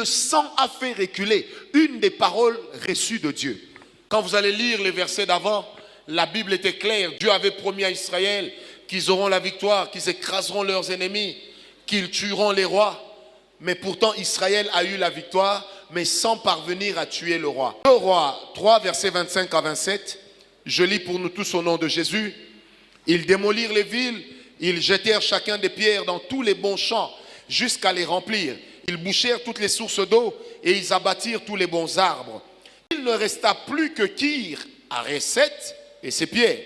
Le sang a fait reculer une des paroles reçues de Dieu. Quand vous allez lire les versets d'avant, la Bible était claire. Dieu avait promis à Israël qu'ils auront la victoire, qu'ils écraseront leurs ennemis, qu'ils tueront les rois. Mais pourtant, Israël a eu la victoire, mais sans parvenir à tuer le roi. Le roi 3, versets 25 à 27, je lis pour nous tous au nom de Jésus. Ils démolirent les villes, ils jetèrent chacun des pierres dans tous les bons champs, jusqu'à les remplir. Ils bouchèrent toutes les sources d'eau et ils abattirent tous les bons arbres. Il ne resta plus que Kir, Hareset et ses pierres.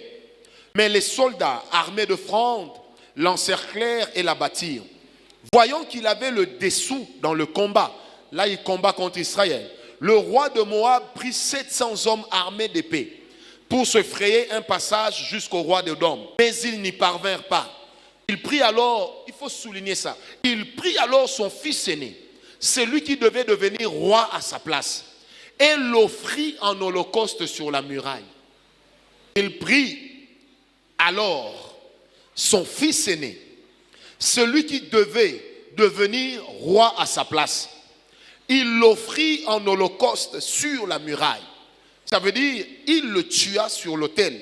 Mais les soldats armés de frondes l'encerclèrent et l'abattirent. Voyant qu'il avait le dessous dans le combat, là il combat contre Israël, le roi de Moab prit 700 hommes armés d'épées pour se frayer un passage jusqu'au roi d'Édom. Mais ils n'y parvinrent pas. Il prit alors, il faut souligner ça, il prit alors son fils aîné, celui qui devait devenir roi à sa place, et l'offrit en holocauste sur la muraille. Il prit alors son fils aîné, celui qui devait devenir roi à sa place. Il l'offrit en holocauste sur la muraille. Ça veut dire, il le tua sur l'autel.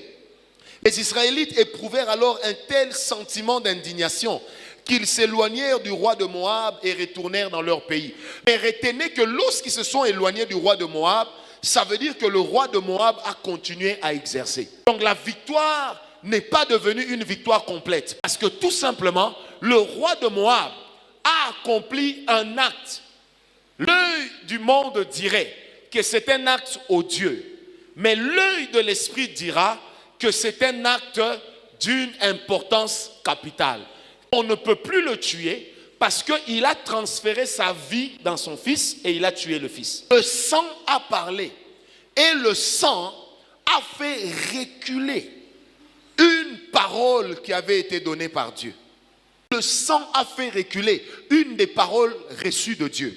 Les Israélites éprouvèrent alors un tel sentiment d'indignation qu'ils s'éloignèrent du roi de Moab et retournèrent dans leur pays. Mais retenez que lorsqu'ils se sont éloignés du roi de Moab, ça veut dire que le roi de Moab a continué à exercer. Donc la victoire n'est pas devenue une victoire complète. Parce que tout simplement, le roi de Moab a accompli un acte. L'œil du monde dirait que c'est un acte odieux. Mais l'œil de l'esprit dira que c'est un acte d'une importance capitale. On ne peut plus le tuer parce qu'il a transféré sa vie dans son fils et il a tué le fils. Le sang a parlé et le sang a fait reculer une parole qui avait été donnée par Dieu. Le sang a fait reculer une des paroles reçues de Dieu.